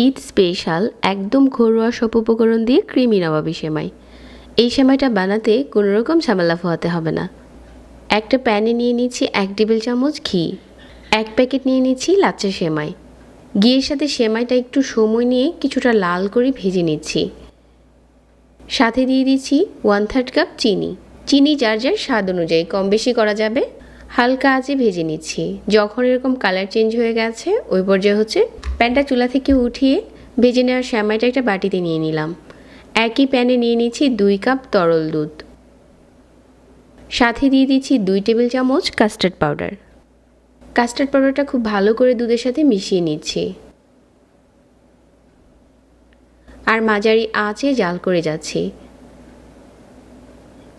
Eid special একদম ঘরোয়া সব উপকরণ দিয়ে ক্রিমি নবাবী সেমাই। এই সেমাইটা বানাতে কোনো রকম ঝামেলা পোহাতে হবে না। একটা প্যানে নিয়ে নিচ্ছি 1 টেবিল চামচ ঘি, 1 প্যাকেট নিয়ে নিচ্ছি লাচ্চা সেমাই। ঘিয়ের সাথে সেমাইটা একটু সময় নিয়ে কিছুটা লাল করে ভেজে নিচ্ছি। সাথে দিয়ে দিচ্ছি 1/3 কাপ চিনি। চিনি যার যার স্বাদ অনুযায়ী কম বেশি করা যাবে। হালকা আঁচে ভেজে নিচ্ছি। যখন এরকম কালার চেঞ্জ হয়ে গেছে ওই পর্যায়ে হচ্ছে প্যানটা চুলা থেকে উঠিয়ে ভেজে নেওয়ার সেমাইটা একটা বাটিতে নিয়ে নিলাম। একই প্যানে নিয়ে নিচ্ছি 2 কাপ তরল দুধ। সাথে দিয়ে দিচ্ছি 2 টেবিল চামচ কাস্টার্ড পাউডার। কাস্টার্ড পাউডারটা খুব ভালো করে দুধের সাথে মিশিয়ে নিচ্ছি আর মাঝারি আঁচে জাল করে যাচ্ছি।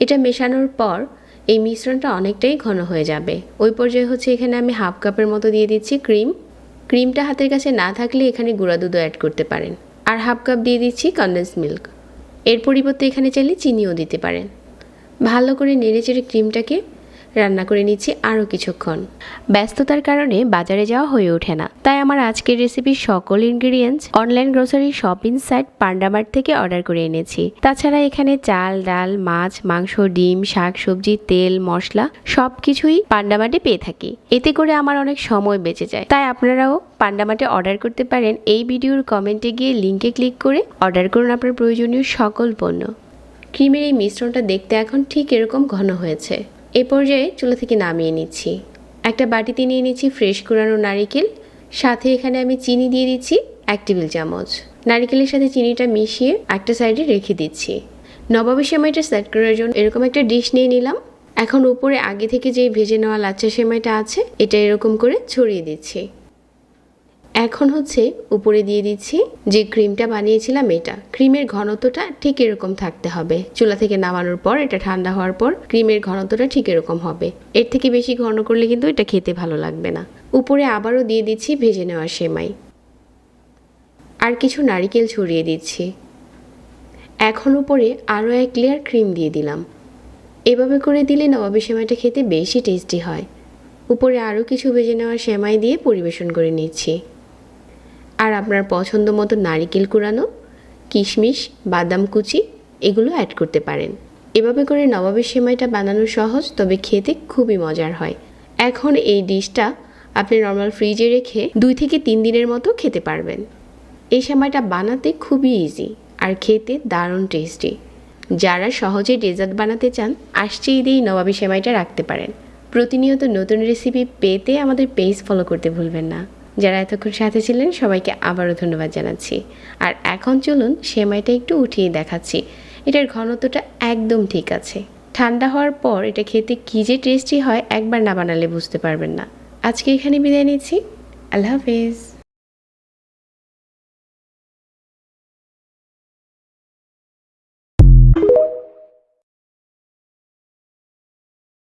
এটা মেশানোর পর এই মিশ্রণটা অনেকটাই ঘন হয়ে যাবে। ওই পর্যায়ে হচ্ছে এখানে আমি 1/2 কাপের মতো দিয়ে দিচ্ছি ক্রিম। ক্রিমটা হাতের কাছে না থাকলে এখানে গুঁড়া দুধও অ্যাড করতে পারেন। আর 1/2 কাপ দিয়ে দিচ্ছি কনডেন্স মিল্ক। এর পরিবর্তে এখানে চাইলে চিনিও দিতে পারেন। ভালো করে নেড়েচেড়ে ক্রিমটাকে রান্না করে নিচ্ছি আরও কিছুক্ষণ। ব্যস্ততার কারণে বাজারে যাওয়া হয়ে ওঠে না, তাই আমার আজকের রেসিপির সকল ingredients online grocery shopping site Pandamart থেকে অর্ডার করে এনেছি। তাছাড়া এখানে চাল, ডাল, মাছ, মাংস, ডিম, শাক সবজি, তেল, মশলা সব কিছুই পান্ডামার্টে পেয়ে থাকি। এতে করে আমার অনেক সময় বেঁচে যায়। তাই আপনারাও পান্ডামার্টে অর্ডার করতে পারেন। এই ভিডিওর কমেন্টে গিয়ে লিঙ্কে ক্লিক করে অর্ডার করুন আপনার প্রয়োজনীয় সকল পণ্য। ক্রিমের এই মিশ্রণটা দেখতে এখন ঠিক এরকম ঘন হয়েছে। এ পর্যায়ে চুলা থেকে নামিয়ে নিচ্ছি। একটা বাটিতে নিয়ে নিচ্ছি ফ্রেশ কুড়ানো নারিকেল। সাথে এখানে আমি চিনি দিয়ে দিচ্ছি 1 টেবিল চামচ। নারিকেলের সাথে চিনিটা মিশিয়ে একটা সাইডে রেখে দিচ্ছি। নবাবী সেমাইটা সেট করার জন্য এরকম একটা ডিশ নিয়ে নিলাম। এখন উপরে আগে থেকে যে ভেজে নেওয়া লাচ্চা সেমাইটা আছে এটা এরকম করে ছড়িয়ে দিচ্ছি। এখন হচ্ছে উপরে দিয়ে দিচ্ছি যে ক্রিমটা বানিয়েছিলাম এটা। ক্রিমের ঘনত্বটা ঠিক এরকম থাকতে হবে। চুলা থেকে নামানোর পর এটা ঠান্ডা হওয়ার পর ক্রিমের ঘনত্বটা ঠিক এরকম হবে। এর থেকে বেশি ঘন করলে কিন্তু এটা খেতে ভালো লাগবে না। উপরে আবারও দিয়ে দিচ্ছি ভেজে নেওয়া সেমাই আর কিছু নারিকেল ছড়িয়ে দিচ্ছি। এখন উপরে আরও 1 লেয়ার ক্রিম দিয়ে দিলাম। এভাবে করে দিলে নবাবী সেমাইটা খেতে বেশি টেস্টি হয়। উপরে আরও কিছু ভেজে নেওয়া সেমাই দিয়ে পরিবেশন করে নিচ্ছি। আর আপনার পছন্দ মতো নারিকেল কুড়ানো, কিশমিশ, বাদাম কুচি এগুলো অ্যাড করতে পারেন। এভাবে করে নবাবী সেমাইটা বানানো সহজ, তবে খেতে খুবই মজার হয়। এখন এই ডিশটা আপনি নর্মাল ফ্রিজে রেখে 2 থেকে 3 দিনের মতো খেতে পারবেন। এই সেমাইটা বানাতে খুবই ইজি আর খেতে দারুণ টেস্টি। যারা সহজে ডেজার্ট বানাতে চান আসছে ঈদেই নবাবী সেমাইটা রাখতে পারেন। প্রতিনিয়ত নতুন রেসিপি পেতে আমাদের পেজ ফলো করতে ভুলবেন না। যারা এতক্ষণ সাথে ছিলেন সবাইকে আবারও ধন্যবাদ জানাচ্ছি। আর এখন চলুন সেমাইটা একটু উঠিয়ে দেখাচ্ছি। এটার ঘনত্বটা একদম ঠিক আছে। ঠান্ডা হওয়ার পর এটা খেতে কী যে টেস্টি হয় একবার না বানালে বুঝতে পারবেন না। আজকে এখানে বিদায় নিচ্ছি। আল্লাহ হাফেজ।